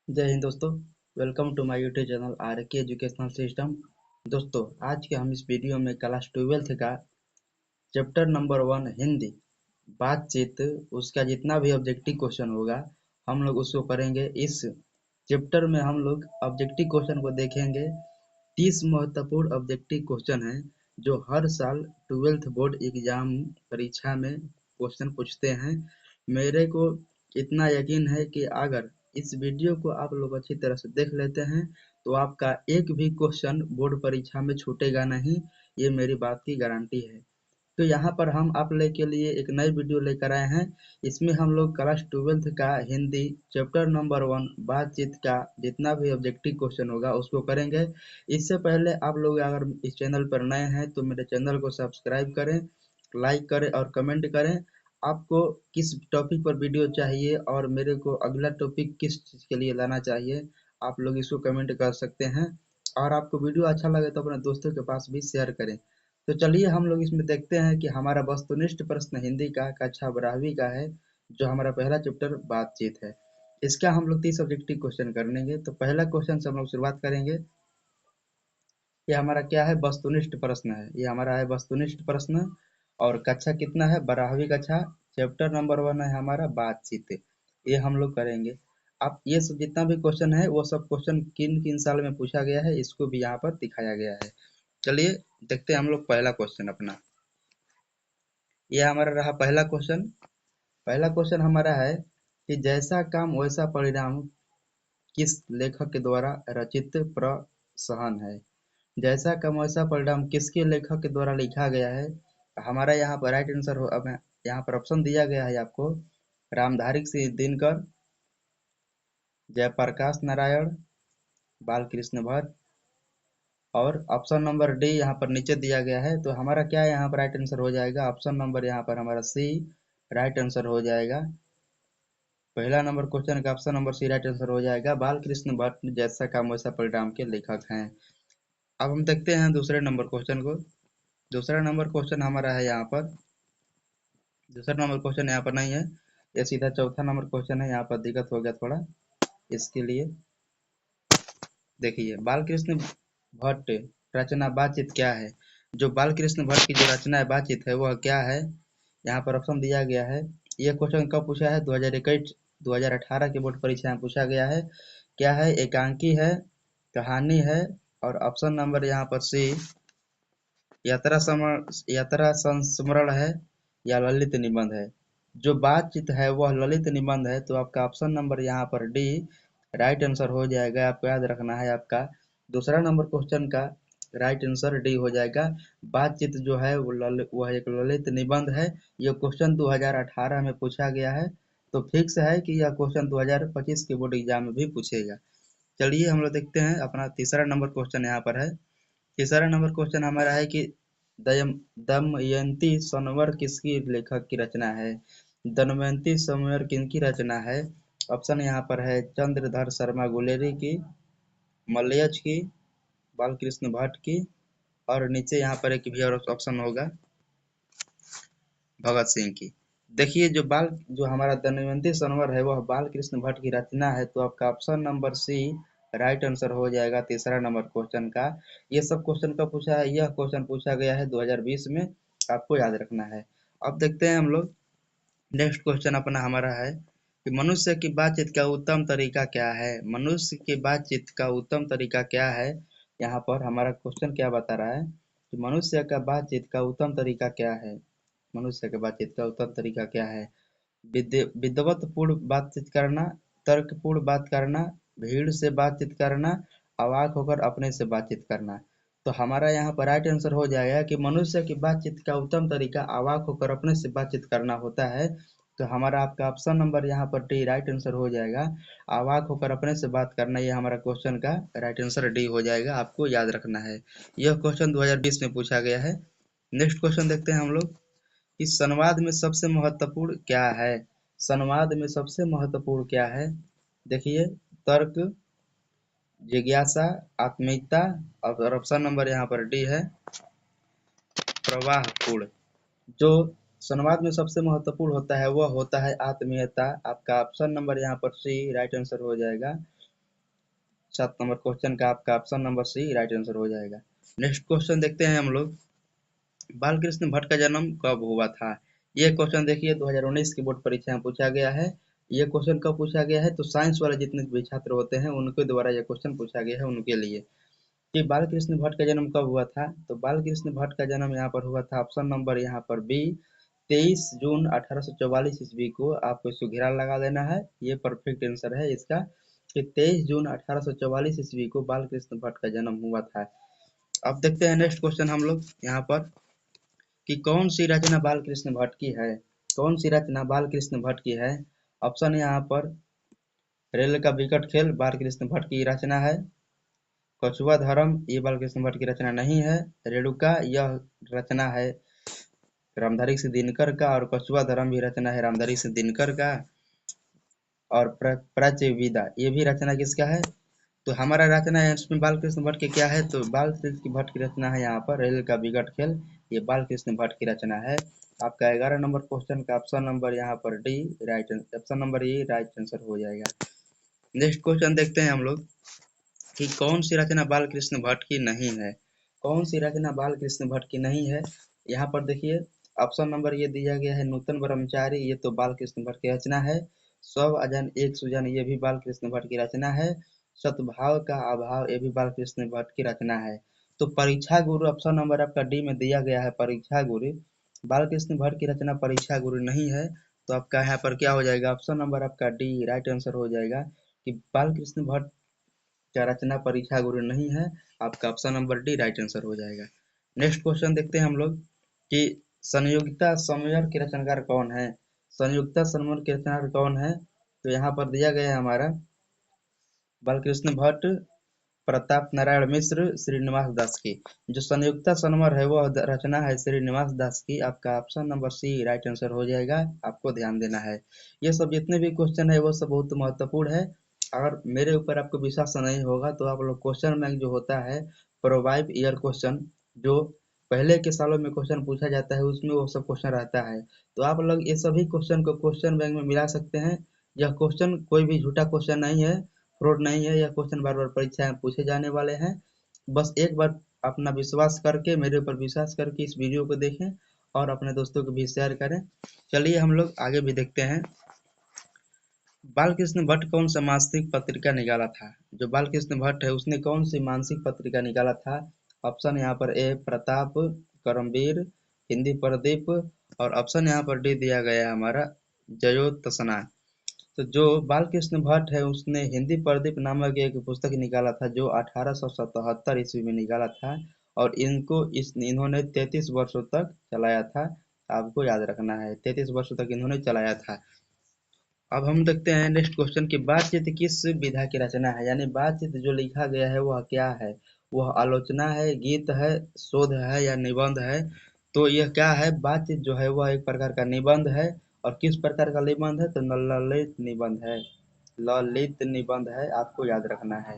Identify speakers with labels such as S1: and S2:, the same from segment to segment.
S1: जय हिंद दोस्तों। Welcome to my YouTube channel R K educational system. दोस्तों, आज के हम इस वीडियो में क्लास 12th का चैप्टर नंबर 1 हिंदी बातचीत, उसका जितना भी ऑब्जेक्टिव क्वेश्चन होगा हम लोग उसको करेंगे। इस चैप्टर में हम लोग ऑब्जेक्टिव क्वेश्चन को देखेंगे। 30 महत्वपूर्ण ऑब्जेक्टिव क्वेश्चन हैं जो हर साल 12th बोर्ड एग्जाम परीक्षा में क्वेश्चन पूछते हैं। मेरे को इतना यकीन है कि अगर इस वीडियो को आप लोग अच्छी तरह से देख लेते हैं तो आपका एक भी क्वेश्चन बोर्ड परीक्षा में छूटेगा नहीं। ये मेरी बात की गारंटी है। तो यहाँ पर हम आप लोग के लिए एक नई वीडियो लेकर आए हैं। इसमें हम लोग क्लास 12th का हिंदी चैप्टर नंबर 1 बातचीत का जितना भी ऑब्जेक्टिव क्वेश्चन होगा उसको करेंगे। इससे पहले आप लोग अगर इस चैनल पर नए हैं तो मेरे चैनल को सब्सक्राइब करें, लाइक करें और कमेंट करें। आपको किस टॉपिक पर वीडियो चाहिए और मेरे को अगला टॉपिक किस चीज़ के लिए लाना चाहिए, आप लोग इसको कमेंट कर सकते हैं। और आपको वीडियो अच्छा लगे तो अपने दोस्तों के पास भी शेयर करें। तो चलिए हम लोग इसमें देखते हैं कि हमारा वस्तुनिष्ठ प्रश्न हिंदी का कक्षा 12वीं का है, जो हमारा पहला चैप्टर बातचीत है। इसका हम लोग 30 ऑब्जेक्टिव क्वेश्चन कर लेंगे। तो पहला क्वेश्चन से हम लोग शुरुआत करेंगे। ये हमारा क्या है? वस्तुनिष्ठ प्रश्न है। ये हमारा है वस्तुनिष्ठ प्रश्न। और कक्षा कितना है? 12वीं कक्षा। चैप्टर नंबर 1 है हमारा बातचीत। ये हम लोग करेंगे। अब ये सब जितना भी क्वेश्चन है वो सब क्वेश्चन किन किन साल में पूछा गया है इसको भी यहाँ पर दिखाया गया है। चलिए देखते हैं हम लोग पहला क्वेश्चन अपना। ये हमारा रहा पहला क्वेश्चन। पहला क्वेश्चन हमारा है कि जैसा काम वैसा परिणाम किस लेखक के द्वारा रचित प्रसहन है। जैसा काम वैसा परिणाम किसके लेखक के द्वारा लिखा गया है? हमारा यहाँ पर राइट आंसर हो, अब यहाँ पर ऑप्शन दिया गया है आपको। रामधारी सिंह दिनकर, जयप्रकाश नारायण, बालकृष्ण भट्ट और ऑप्शन नंबर डी यहाँ पर नीचे दिया गया है। तो हमारा क्या यहाँ पर राइट आंसर हो जाएगा? ऑप्शन नंबर यहाँ पर हमारा सी राइट आंसर हो जाएगा। पहला नंबर क्वेश्चन का option number C right answer हो जाएगा। बालकृष्ण भट्ट जैसा काम वैसा परिणाम के लेखक हैं। अब हम देखते हैं दूसरे नंबर क्वेश्चन को। दूसरा नंबर क्वेश्चन हमारा है यहाँ पर, दूसरा नंबर क्वेश्चन यहाँ पर नहीं है, ये सीधा चौथा नंबर क्वेश्चन है। यहाँ पर दिक्कत हो गया थोड़ा, इसके लिए देखिए। बालकृष्ण भट्ट रचना बातचीत क्या है? जो बालकृष्ण भट्ट की जो रचना है बातचीत है वह क्या है? यहाँ पर ऑप्शन दिया गया है। यह क्वेश्चन कब पूछा है? 2021 2018 के बोर्ड परीक्षा में पूछा गया है। क्या है? एकांकी है, कहानी है और ऑप्शन नंबर यहाँ पर सी यात्रा संस्मरण है या ललित निबंध है। जो बातचीत है वह ललित निबंध है। तो आपका ऑप्शन नंबर यहाँ पर डी राइट आंसर हो जाएगा। आपको याद रखना है, आपका दूसरा नंबर क्वेश्चन का राइट आंसर डी हो जाएगा। बातचीत जो है वह एक ललित निबंध है। यह क्वेश्चन 2018 में पूछा गया है। तो फिक्स है कि यह क्वेश्चन 2025 के बोर्ड एग्जाम में भी पूछेगा। चलिए हम लोग देखते हैं अपना तीसरा नंबर क्वेश्चन यहाँ पर है। तीसरा नंबर क्वेश्चन हमारा है कि दयम दमयंती स्वयंवर किसकी लेखक की रचना है? दमयंती स्वयंवर किनकी रचना है? ऑप्शन यहाँ पर है चंद्रधर शर्मा गुलेरी की, मलयज की, बालकृष्ण भट्ट की और नीचे यहाँ पर एक भी और ऑप्शन होगा, भगत सिंह की। देखिए जो हमारा दमयंती स्वयंवर है वह बालकृष्ण भट्ट की रचना है। तो आपका option number C right answer हो जाएगा तीसरा नंबर क्वेश्चन का। ये सब क्वेश्चन कब पूछा है? यह क्वेश्चन पूछा गया है 2020 में, आपको याद रखना है। अब देखते हैं हम लोग नेक्स्ट क्वेश्चन अपना हमारा है कि मनुष्य की बातचीत का उत्तम तरीका क्या है? मनुष्य की बातचीत का उत्तम तरीका क्या है? यहाँ पर हमारा क्वेश्चन क्या बता रहा है कि मनुष्य का बातचीत का उत्तम तरीका क्या है? मनुष्य के बातचीत का उत्तम तरीका क्या है? विद्वत्पूर्ण बातचीत करना, तर्कपूर्ण बात करना, भीड़ से बातचीत करना, अवाक होकर अपने से बातचीत करना। तो हमारा यहाँ पर राइट आंसर हो जाएगा कि मनुष्य की बातचीत का उत्तम तरीका अवाक होकर अपने से बातचीत करना होता है। तो हमारा आपका ऑप्शन नंबर यहाँ पर डी राइट आंसर हो जाएगा। अवाक होकर अपने से बात करना, ये हमारा क्वेश्चन का राइट आंसर डी हो जाएगा। आपको याद रखना है, यह क्वेश्चन 2020 में पूछा गया है। नेक्स्ट क्वेश्चन देखते हैं हम लोग। इस संवाद में सबसे महत्वपूर्ण क्या है? संवाद में सबसे महत्वपूर्ण क्या है? देखिए, तर्क, जिज्ञासा, आत्मीयता और ऑप्शन नंबर यहाँ पर डी है प्रवाहपूर्ण। जो संवाद में सबसे महत्वपूर्ण होता है वह होता है आत्मीयता। आपका ऑप्शन नंबर यहाँ पर सी राइट आंसर हो जाएगा। 7 नंबर क्वेश्चन का आपका option number C right answer हो जाएगा। नेक्स्ट क्वेश्चन देखते हैं हम लोग, बालकृष्ण भट्ट का जन्म कब हुआ था? ये क्वेश्चन देखिए 2019 की बोर्ड परीक्षा में पूछा गया है। ये क्वेश्चन कब पूछा गया है? तो साइंस वाले जितने भी छात्र होते हैं उनके द्वारा ये क्वेश्चन पूछा गया है उनके लिए, कि बालकृष्ण भट्ट का जन्म कब हुआ था। तो बालकृष्ण भट्ट का जन्म यहाँ पर हुआ था, ऑप्शन नंबर यहाँ पर बी, 23 जून 1844 ईस्वी को। आपको इसको घेरा लगा देना है, ये परफेक्ट आंसर है इसका, कि 23 जून 1844 ईस्वी को बालकृष्ण भट्ट का जन्म हुआ था। अब देखते हैं नेक्स्ट क्वेश्चन हम लोग यहाँ पर, कि कौन सी रचना बालकृष्ण भट्ट की है? कौन सी रचना बालकृष्ण भट्ट की है? ऑप्शन यहाँ पर, रेल का विकट खेल बालकृष्ण भट्ट की रचना है। कछुआ धर्म ये बालकृष्ण भट्ट की रचना नहीं है। रेणुका यह रचना है रामधारी सिंह दिनकर का, और कछुआ धर्म भी रचना है रामधारी सिंह दिनकर का। और प्राच्य विदा ये भी रचना किसका है? तो हमारा रचना है इसमें बालकृष्ण भट्ट के क्या है? तो बालकृष्ण भट्ट की रचना है यहाँ पर रेल का विकट खेल, ये बालकृष्ण भट्ट की रचना है। आपका 11 नंबर क्वेश्चन का ऑप्शन नंबर यहाँ पर D right, option number A right answer हो जाएगा। नेक्स्ट क्वेश्चन देखते हैं हम लोग, कि कौन सी रचना बालकृष्ण भट्ट की नहीं है? कौन सी रचना बालकृष्ण भट्ट की नहीं है? यहाँ पर देखिए ऑप्शन नंबर ये दिया गया है, नूतन ब्रह्मचारी ये तो बालकृष्ण भट्ट की रचना है। स्व अजन एक सुजन ये भी बालकृष्ण भट्ट की रचना है। सद्भाव का अभाव ये भी बालकृष्ण भट्ट की रचना है। तो परीक्षा गुरु ऑप्शन नंबर आपका डी में दिया गया है, परीक्षा गुरु बालकृष्ण भट्ट की रचना परीक्षा गुरु नहीं है। तो आपका यहाँ पर क्या हो जाएगा? ऑप्शन नंबर आपका डी राइट आंसर हो जाएगा, कि बालकृष्ण भट्ट का रचना परीक्षा गुरु नहीं है। आपका option number D right answer हो जाएगा। नेक्स्ट क्वेश्चन देखते हैं हम लोग, कि संयुक्ता समयर के रचनाकार कौन है? संयुक्ता समयर के रचनाकार कौन है? तो यहाँ पर दिया गया है हमारा बालकृष्ण भट्ट, प्रताप नारायण मिश्र, श्रीनिवास दास की। जो संयुक्ता समर है वह रचना है श्रीनिवास दास की। आपका option number C right answer हो जाएगा, आपको ध्यान देना है। ये सब जितने भी क्वेश्चन है वो सब बहुत महत्वपूर्ण है। अगर मेरे ऊपर आपको विश्वास नहीं होगा तो आप लोग क्वेश्चन बैंक जो होता है प्रोवाइव ईयर क्वेश्चन, जो पहले के सालों में क्वेश्चन पूछा जाता है उसमें वो सब क्वेश्चन रहता है, तो आप लोग ये सभी क्वेश्चन को क्वेश्चन बैंक में मिला सकते हैं। यह क्वेश्चन कोई भी झूठा क्वेश्चन नहीं है, फ्रॉड नहीं है, यह क्वेश्चन बार बार परीक्षा में पूछे जाने वाले हैं। बस एक बार अपना विश्वास करके, मेरे ऊपर विश्वास करके इस वीडियो को देखें और अपने दोस्तों को भी शेयर करें। चलिए हम लोग आगे भी देखते हैं, बालकृष्ण भट्ट कौन सा मासिक पत्रिका निकाला था? जो बालकृष्ण भट्ट है उसने कौन सी मासिक पत्रिका निकाला था? ऑप्शन यहाँ पर ए प्रताप, करमवीर, हिंदी प्रदीप, और ऑप्शन यहाँ पर डी दिया गया है हमारा जयोत्सना। तो जो बालकृष्ण भट्ट है उसने हिंदी प्रदीप नामक एक पुस्तक निकाला था, जो 1877 ईस्वी में निकाला था, और इन्होंने 33 वर्षों तक चलाया था। आपको याद रखना है 33 वर्षों तक इन्होंने चलाया था। अब हम देखते हैं नेक्स्ट क्वेश्चन, की बातचीत किस विधा की रचना है? यानी बातचीत जो लिखा गया है वह क्या है? वह आलोचना है, गीत है, शोध है, या निबंध है? तो यह क्या है? बातचीत जो है वह एक प्रकार का निबंध है। और किस प्रकार का निबंध है? तो ललित निबंध है, ललित निबंध है, आपको याद रखना है,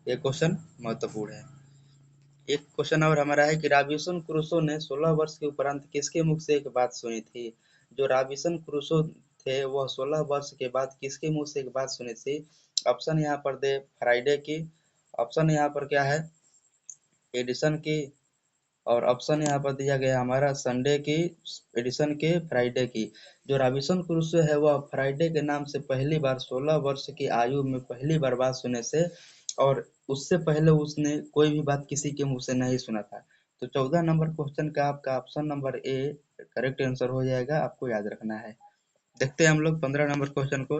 S1: ये क्वेश्चन महत्वपूर्ण है। एक क्वेश्चन और हमारा है, कि रॉबिन्सन क्रूसो ने 16 वर्ष के उपरांत किसके मुख से एक बात सुनी थी? जो रॉबिन्सन क्रूसो थे वह 16 वर्ष के बाद किसके मुंह से एक बात सुनी थी? ऑप्शन यहाँ पर दे फ्राइडे की, ऑप्शन यहाँ पर क्या है एडिसन की, और ऑप्शन यहाँ पर दिया गया हमारा संडे की, एडिसन के फ्राइडे की। जो रॉबिन्सन क्रूसो है वह फ्राइडे के नाम से पहली बार 16 वर्ष की आयु में पहली बार बात सुने से, और उससे पहले उसने कोई भी बात किसी के मुंह से नहीं सुना था। तो 14 नंबर क्वेश्चन का आपका option number A correct answer हो जाएगा, आपको याद रखना है। देखते हैं हम लोग 15 नंबर क्वेश्चन को।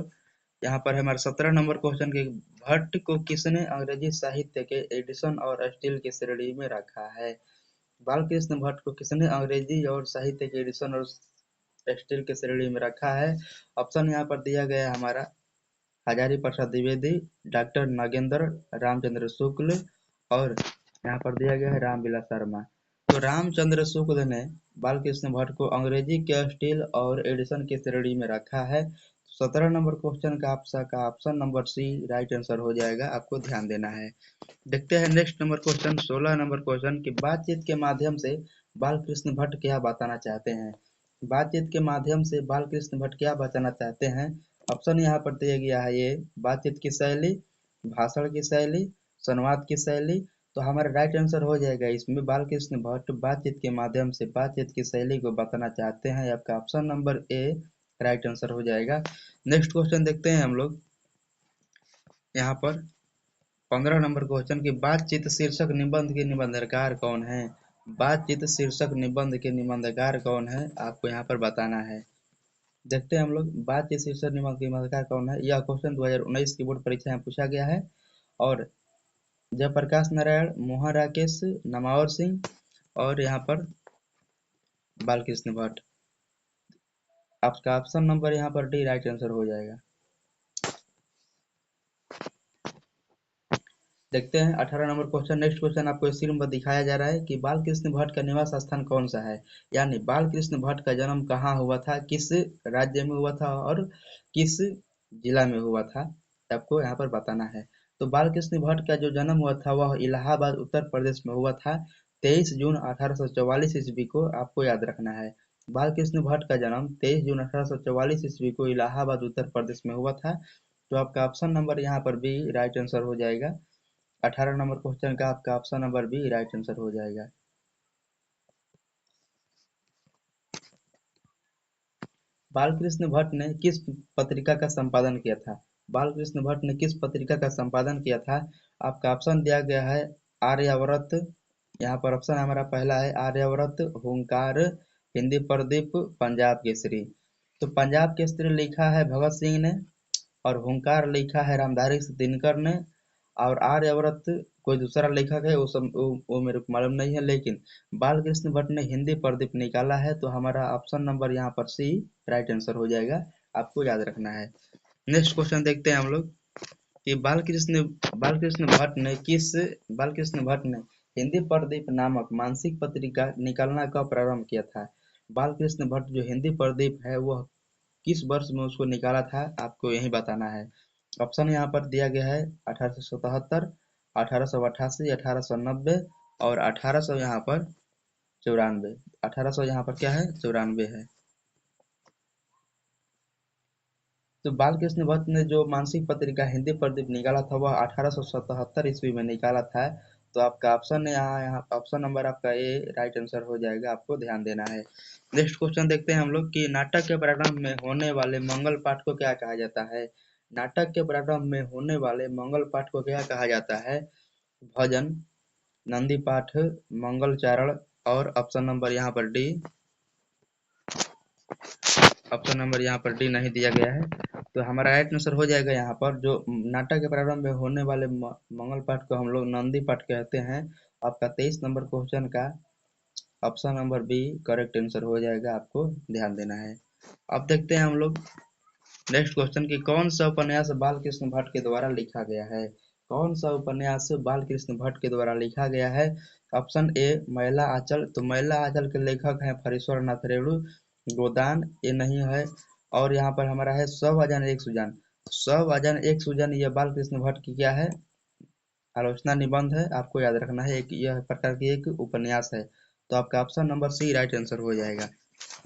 S1: यहाँ पर हमारे 17 नंबर क्वेश्चन के, भट्ट को किसने अंग्रेजी साहित्य के एडिशन और स्टील की श्रेणी में रखा है? बालकृष्ण भट्ट को किसने अंग्रेजी और साहित्य के एडिशन और स्टील की श्रेणी में रखा है? ऑप्शन यहाँ पर दिया गया है हमारा हजारी प्रसाद द्विवेदी, डॉक्टर नागेंद्र, रामचंद्र शुक्ल, और यहाँ पर दिया गया है रामविलास शर्मा। तो रामचंद्र शुक्ल ने बालकृष्ण भट्ट को अंग्रेजी के स्टील और एडिशन की श्रेणी में रखा है। 17 नंबर क्वेश्चन का आपका option number C right answer हो जाएगा, आपको ध्यान देना है। देखते हैं next number question 16 number question, की बातचीत के माध्यम से बालकृष्ण भट्ट क्या बताना चाहते हैं? बातचीत के माध्यम से बालकृष्ण भट्ट क्या बताना चाहते हैं? ऑप्शन यहाँ पर दिया गया है, ये बातचीत की शैली, भाषण की शैली, संवाद की शैली। तो हमारा राइट आंसर हो जाएगा इसमें बालकृष्ण भट्ट बातचीत के माध्यम से बातचीत की शैली को बताना चाहते हैं। आपका option number A right answer हो जाएगा। नेक्स्ट क्वेश्चन देखते हैं हम लोग यहाँ पर 15 नंबर क्वेश्चन की बातचीत शीर्षक निबंध के निबंधकार कौन है। बातचीत शीर्षक निबंध के निबंधकार कौन है, आपको यहाँ पर बताना है। देखते हैं हम लोग बातचीत शीर्षक निबंध के निबंधकार कौन है। यह क्वेश्चन 2019 की बोर्ड परीक्षा में पूछा गया है और जयप्रकाश नारायण, मोहन राकेश, नमावर सिंह और यहाँ पर बालकृष्ण भट्ट। आपका ऑप्शन नंबर यहाँ पर डी राइट आंसर हो जाएगा। देखते हैं 18 नंबर क्वेश्चन। नेक्स्ट क्वेश्चन आपको स्क्रीन पर दिखाया जा रहा है कि बालकृष्ण भट्ट का निवास स्थान कौन सा है, यानी बालकृष्ण भट्ट का जन्म कहाँ हुआ था, किस राज्य में हुआ था और किस जिला में हुआ था, आपको यहाँ पर बताना है। तो बालकृष्ण भट्ट का जो जन्म हुआ था वह इलाहाबाद उत्तर प्रदेश में हुआ था 23 जून 1844 ईस्वी को, आपको याद रखना है। बालकृष्ण भट्ट का जन्म 23 जून 1844 ईस्वी को इलाहाबाद उत्तर प्रदेश में हुआ था। तो आपका ऑप्शन नंबर यहाँ पर भी राइट आंसर हो जाएगा। 18 नंबर क्वेश्चन का आपका option number B right answer हो जाएगा। बालकृष्ण भट्ट ने किस पत्रिका का संपादन किया था। बालकृष्ण भट्ट ने किस पत्रिका का संपादन किया था, आपका ऑप्शन दिया गया है आर्यावर्त। यहाँ पर ऑप्शन हमारा पहला है आर्यावर्त, हुंकार, हिंदी प्रदीप, पंजाब केसरी। तो पंजाब केसरी लिखा है भगत सिंह ने और हुंकार लिखा है रामधारी दिनकर ने और आर्यावर्त कोई दूसरा लेखक है, वो मेरे को मालूम नहीं है, लेकिन बालकृष्ण भट्ट ने हिंदी प्रदीप निकाला है। तो हमारा ऑप्शन नंबर यहाँ पर सी राइट आंसर हो जाएगा, आपको याद रखना है। नेक्स्ट क्वेश्चन देखते हैं हम लोग कि बालकृष्ण भट्ट ने हिंदी प्रदीप नामक मासिक पत्रिका निकालना कब प्रारंभ किया था। बालकृष्ण भट्ट जो हिंदी प्रदीप है वह किस वर्ष में उसको निकाला था, आपको यही बताना है। ऑप्शन यहाँ पर दिया गया है 1877, 1888, 1890 और 1800 यहाँ पर 94। 1800 यहाँ पर क्या है 94 है। तो बालकृष्ण भट्ट ने जो मासिक पत्रिका हिंदी प्रदीप निकाला था वह 1877 ईस्वी में निकाला था। तो आपका ऑप्शन यहाँ ऑप्शन नंबर आपका ए राइट आंसर हो जाएगा, आपको ध्यान देना है। नेक्स्ट क्वेश्चन देखते हैं हम लोग कि नाटक के प्रारंभ में होने वाले मंगल पाठ को क्या कहा जाता है। नाटक के प्रारंभ में होने वाले मंगल पाठ को क्या कहा जाता है। भजन, नंदी पाठ, मंगलचारण और ऑप्शन नंबर यहाँ पर डी। ऑप्शन नंबर यहाँ पर डी नहीं दिया गया है। तो हमारा राइट आंसर हो जाएगा यहाँ पर जो नाटक के प्रारंभ में होने वाले मंगल पाठ को हम लोग नंदी पाठ कहते हैं। आपका 23 नंबर क्वेश्चन का option number B correct answer हो जाएगा, आपको ध्यान देना है। अब देखते हैं हम लोग नेक्स्ट क्वेश्चन की कौन सा उपन्यास बालकृष्ण भट्ट के द्वारा लिखा गया है। कौन सा उपन्यास बालकृष्ण भट्ट के द्वारा लिखा गया है। ऑप्शन ए महिला आंचल। तो महिला आंचल के लेखक हैं फरीश्वर नाथ रेणु। गोदान ये नहीं है। और यहाँ पर हमारा है सब अजान एक सुजान। सब अजान एक सुजान ये बालकृष्ण भट्ट की क्या है, आलोचना निबंध है, आपको याद रखना है। एक यह प्रकार की एक उपन्यास है। तो आपका option number C right answer हो जाएगा।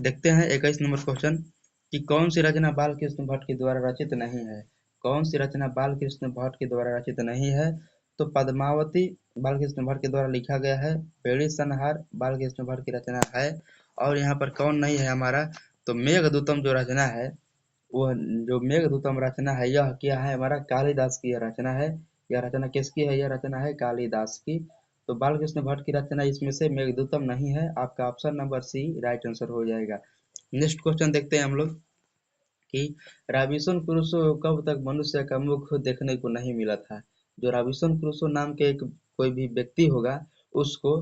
S1: देखते हैं 21 नंबर क्वेश्चन कि कौन सी रचना बालकृष्ण भट्ट के द्वारा रचित नहीं है। कौन सी रचना बालकृष्ण भट्ट के द्वारा रचित नहीं है। तो पद्मावती बालकृष्ण भट्ट के द्वारा लिखा गया है। पेड़ी संहार बालकृष्ण भट्ट की रचना है। और यहाँ पर कौन नहीं है हमारा, तो मेघदूतम जो रचना है वह जो मेघदूतम रचना है यह क्या है हमारा कालिदास की यह रचना है। यह रचना किसकी है, यह रचना है कालिदास की। तो बालकृष्ण भट्ट की रचना इसमें से मेघदूतम नहीं है, आपका option number C right answer हो जाएगा। नेक्स्ट क्वेश्चन देखते हैं हम लोग कि रॉबिन्सन क्रूसो कब तक मनुष्य का मुख देखने को नहीं मिला था। जो रॉबिन्सन क्रूसो नाम के एक कोई भी व्यक्ति होगा उसको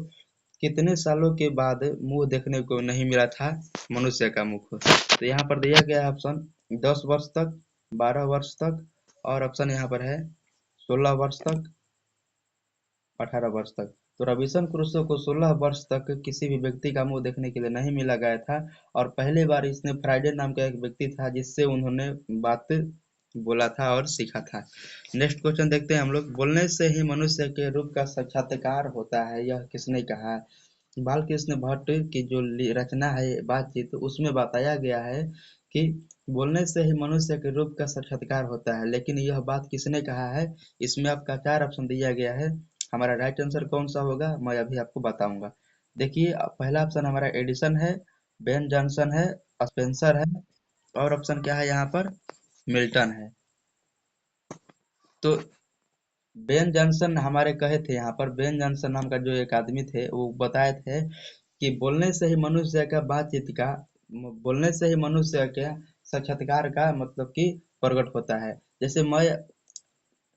S1: कितने सालों के बाद मुंह देखने को नहीं मिला था मनुष्य का मुख। तो यहाँ पर दिया गया है ऑप्शन 10 वर्ष तक, 12 वर्ष तक और ऑप्शन यहाँ पर है 16 वर्ष तक, 18 वर्ष तक। तो रॉबिन्सन क्रूसो को 16 वर्ष तक किसी भी व्यक्ति का मुंह देखने के लिए नहीं मिला गया था और पहली बार इसने फ्राइडे नाम का एक व्यक्ति था जिससे उन्होंने बात बोला था और सीखा था। नेक्स्ट क्वेश्चन देखते हैं हम लोग, बोलने से ही मनुष्य के रूप का साक्षात्कार होता है यह किसने कहा। बालकृष्ण भट्ट की जो रचना है बातचीत उसमें बताया गया है कि बोलने से ही मनुष्य के रूप का साक्षात्कार होता है, लेकिन यह बात किसने कहा है? इसमें आपका 4 ऑप्शन दिया गया है। हमारा राइट आंसर कौन सा होगा, मैं अभी आपको बताऊंगा। देखिए, पहला ऑप्शन हमारा एडिसन है, बेन जॉनसन है, स्पेंसर है, और ऑप्शन क्या है यहाँ पर, मिल्टन है। तो बेन जॉनसन हमारे कहे थे, यहाँ पर बेन जॉनसन नाम का जो एक आदमी थे, वो बताए थे कि बोलने से ही मनुष्य का साक्षात्कार का मतलब कि प्रकट होता है। जैसे मैं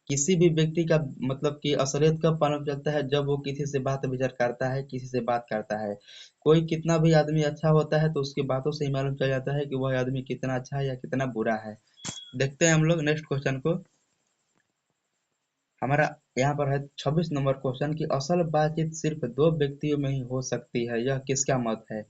S1: किसी भी व्यक्ति का मतलब कि असलियत कब मालूम चलता है, जब वो किसी से बात विचार करता है, किसी से बात करता है। कोई कितना भी आदमी अच्छा होता है तो उसकी बातों से ही मालूम चल जाता है कि वह आदमी कितना अच्छा है या कितना बुरा है। देखते हैं हम लोग नेक्स्ट क्वेश्चन को। हमारा यहाँ पर है 26 नंबर क्वेश्चन कि असल बातचीत सिर्फ दो व्यक्तियों में ही हो सकती है, यह किसका मत है?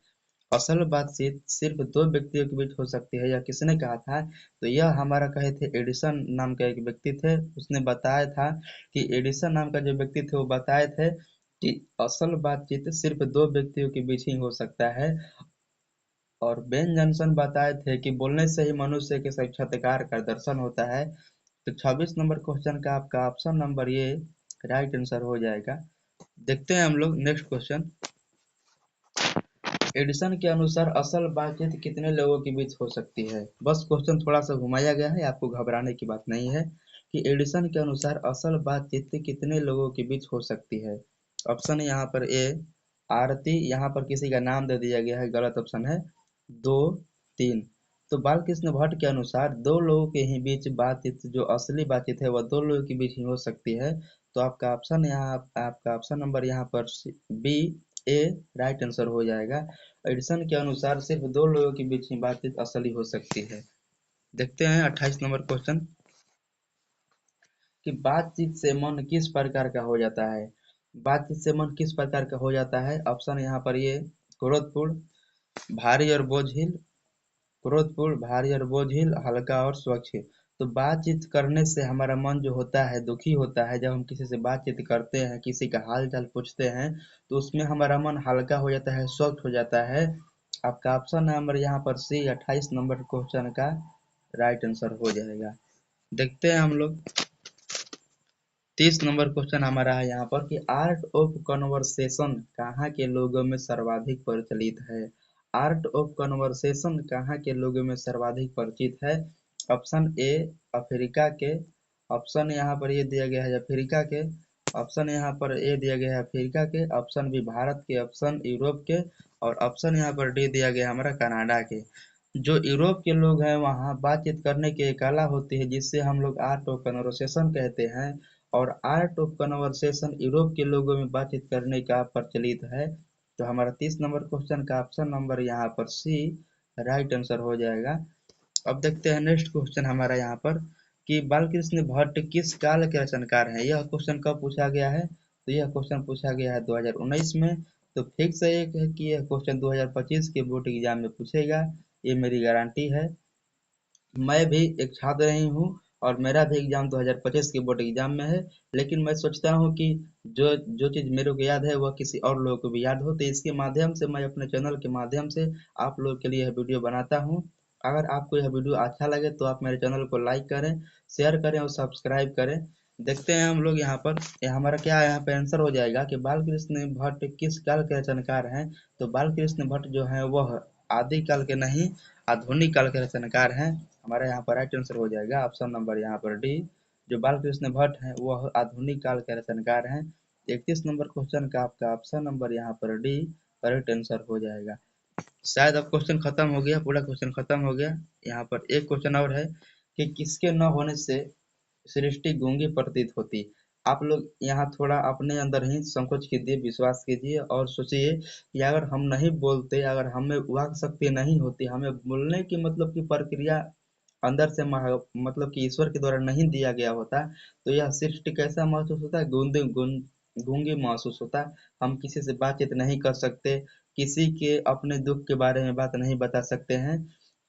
S1: असल बातचीत सिर्फ दो व्यक्तियों के बीच हो सकती है, यह किसने कहा था? तो यह हमारा कहे थे एडिसन नाम का एक व्यक्ति थे, उसने बताया था कि एडिसन नाम का जो व्यक्ति थे वो बताए थे कि असल बातचीत सिर्फ दो व्यक्तियों के बीच ही हो सकता है। और बेन जॉनसन बताए थे कि बोलने से ही मनुष्य के साक्षात्कार का दर्शन होता है। तो 26 नंबर क्वेश्चन का आपका ऑप्शन नंबर ये राइट आंसर हो जाएगा। देखते हैं हम लोग नेक्स्ट क्वेश्चन। एडिसन के अनुसार असल बातचीत कितने लोगों के बीच हो सकती है? बस क्वेश्चन थोड़ा सा घुमाया गया है, आपको घबराने की बात नहीं है। कि एडिसन के अनुसार असल बातचीत कितने लोगों के बीच हो सकती है? ऑप्शन है यहाँ पर ए आरती, यहाँ पर किसी का नाम दे दिया गया है, गलत ऑप्शन है। 2, 3। तो बालकृष्ण भट्ट के अनुसार दो लोगों के ही बीच बातचीत, जो असली बातचीत है वह दो लोगों के बीच ही हो सकती है। तो आपका ऑप्शन यहाँ, आपका ऑप्शन नंबर यहाँ पर बी ए राइट आंसर हो जाएगा। एडिसन के अनुसार सिर्फ दो लोगों के बीच ही बातचीत असली हो सकती है। देखते हैं 28 नंबर क्वेश्चन कि बातचीत से मन किस प्रकार का हो जाता है? बातचीत से मन किस प्रकार का हो जाता है? ऑप्शन यहाँ पर ये क्रोधपूर्ण, भारी और बोझिल, क्रोधपूर्ण, भारी और बोझिल, हल्का और स्वच्छ। तो बातचीत करने से हमारा मन जो होता है दुखी होता है। जब हम किसी से बातचीत करते हैं, किसी का हाल चाल पूछते हैं, तो उसमें हमारा मन हल्का हो जाता है, स्वच्छ हो जाता है। आपका ऑप्शन नंबर यहाँ पर सी 28 नंबर क्वेश्चन का राइट आंसर हो जाएगा। देखते हैं हम लोग 30 नंबर क्वेश्चन हमारा है यहाँ पर कि आर्ट ऑफ कन्वर्सेशन कहाँ के लोगों में सर्वाधिक प्रचलित है? आर्ट ऑफ कन्वर्सेशन कहाँ के लोगों में सर्वाधिक परिचित है? ऑप्शन ए अफ्रीका के, ऑप्शन यहाँ पर ये दिया गया है अफ्रीका के, ऑप्शन यहाँ पर ए दिया गया है अफ्रीका के, ऑप्शन बी भारत के, ऑप्शन यूरोप के, और ऑप्शन यहाँ पर डी दिया गया है हमारा कनाडा के। जो यूरोप के लोग हैं वहाँ बातचीत करने की एक कला होती है जिससे हम लोग आर्ट ऑफ कन्वर्सेशन कहते हैं। और आर्ट ऑफ कन्वर्सेशन यूरोप के लोगों में बातचीत करने का प्रचलित है। तो हमारा 30 नंबर क्वेश्चन का ऑप्शन नंबर यहाँ पर सी राइट आंसर हो जाएगा। अब देखते हैं नेक्स्ट क्वेश्चन हमारा यहाँ पर कि बालकृष्ण भट्ट किस काल के रचनाकार हैं? यह क्वेश्चन कब पूछा गया है? तो यह क्वेश्चन पूछा गया है 2019 में। तो फिक्स एक है कि यह क्वेश्चन 2025 के बोर्ड एग्जाम में पूछेगा, ये मेरी गारंटी है। मैं भी एक छात्र रही हूँ और मेरा भी एग्जाम 2025 के बोर्ड एग्जाम में है। लेकिन मैं सोचता हूँ कि जो जो चीज़ मेरे को याद है वह किसी और लोगों को भी याद हो, तो इसके माध्यम से मैं अपने चैनल के माध्यम से आप लोगों के लिए यह वीडियो बनाता हूँ। अगर आपको यह वीडियो अच्छा लगे तो आप मेरे चैनल को लाइक करें, शेयर करें और सब्सक्राइब करें। देखते हैं हम लोग यहाँ पर, हमारा क्या यहाँ पे आंसर हो जाएगा कि बालकृष्ण भट्ट किस काल के रचनाकार हैं? तो बालकृष्ण भट्ट जो है वह आदि काल के नहीं, आधुनिक काल के रचनाकार हैं। हमारा यहाँ पर राइट आंसर हो जाएगा ऑप्शन नंबर यहाँ पर डी। जो बालकृष्ण भट्ट हैं वह आधुनिक काल के रचनाकार हैं। 31 नंबर क्वेश्चन का आपका ऑप्शन नंबर यहाँ पर डी करेक्ट आंसर हो जाएगा। शायद अब क्वेश्चन खत्म हो गया, पूरा क्वेश्चन खत्म हो गया। यहाँ पर एक क्वेश्चन और है कि किसके न होने से सृष्टि गूंगी प्रतीत होती? आप लोग यहाँ थोड़ा अपने अंदर ही संकोच कीजिए, विश्वास कीजिए और सोचिए कि अगर हम नहीं बोलते, अगर हमें वाक शक्ति नहीं होती, हमें बोलने की मतलब की प्रक्रिया अंदर से मतलब कि ईश्वर के द्वारा नहीं दिया गया होता, तो यह सृष्टि कैसा महसूस होता है? गूंगी महसूस होता है। हम किसी से बातचीत नहीं कर सकते, किसी के अपने दुख के बारे में बात नहीं बता सकते हैं।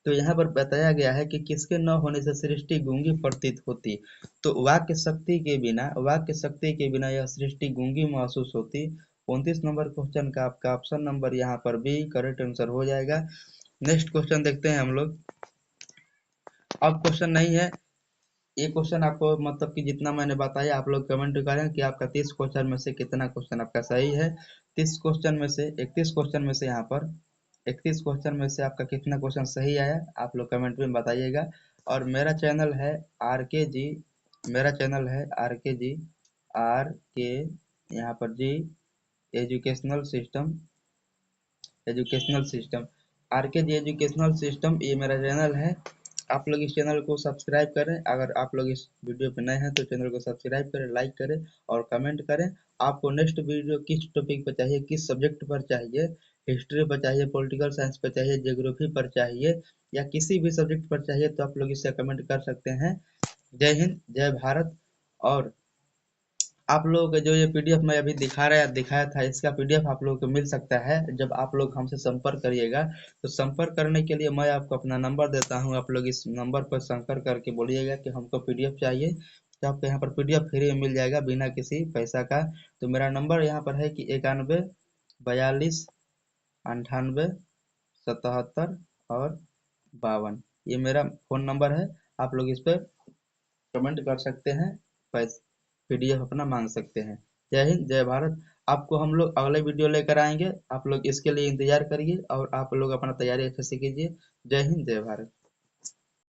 S1: तो यहाँ पर बताया गया है कि किसके न होने से सृष्टि गूंगी प्रतीत होती। तो वाक्य शक्ति के बिना यह सृष्टि गूंगी महसूस होती। 29 नंबर क्वेश्चन का आपका ऑप्शन नंबर यहाँ पर बी करेक्ट आंसर हो जाएगा। नेक्स्ट क्वेश्चन देखते हैं हम लोग अब क्वेश्चन नहीं है ये क्वेश्चन, आपको मतलब कि जितना मैंने बताया आप लोग कमेंट करें कि आपका 30 क्वेश्चन में से कितना क्वेश्चन आपका सही है। 30 क्वेश्चन में से 31 क्वेश्चन में से यहाँ पर 31 क्वेश्चन में से आपका कितना क्वेश्चन सही आया आप लोग कमेंट में बताइएगा। और मेरा चैनल है आर के जी, मेरा चैनल है आर के यहाँ पर जी एजुकेशनल सिस्टम, आर के जी एजुकेशनल सिस्टम, ये मेरा चैनल है। आप लोग इस चैनल को सब्सक्राइब करें। अगर आप लोग इस वीडियो पे नए हैं तो चैनल को सब्सक्राइब करें, लाइक करें और कमेंट करें। आपको नेक्स्ट वीडियो किस टॉपिक पर चाहिए, किस सब्जेक्ट पर चाहिए, हिस्ट्री पर चाहिए, पॉलिटिकल साइंस पर चाहिए, ज्योग्राफी पर चाहिए या किसी भी सब्जेक्ट पर चाहिए तो आप लोग इससे कमेंट कर सकते हैं। जय हिंद, जय भारत। और आप लोगों को जो ये पीडीएफ मैं अभी दिखाया था, इसका पीडीएफ आप लोगों को मिल सकता है जब आप लोग हमसे संपर्क करिएगा। तो संपर्क करने के लिए मैं आपको अपना नंबर देता हूं, आप लोग इस नंबर पर संपर्क करके बोलिएगा कि हमको पीडीएफ चाहिए, तो आपको यहाँ पर पीडीएफ फ्री में मिल जाएगा बिना किसी पैसा का। तो मेरा नंबर यहाँ पर है कि 91 42 58 77 और 52, ये मेरा फ़ोन नंबर है। आप लोग इस पर कमेंट कर सकते हैं, पैस पीडीएफ अपना मांग सकते हैं। जय हिंद, जय भारत। आपको हम लोग अगले वीडियो लेकर आएंगे, आप लोग इसके लिए इंतजार करिए और आप लोग अपना तैयारी अच्छे से कीजिए। जय हिंद, जय भारत।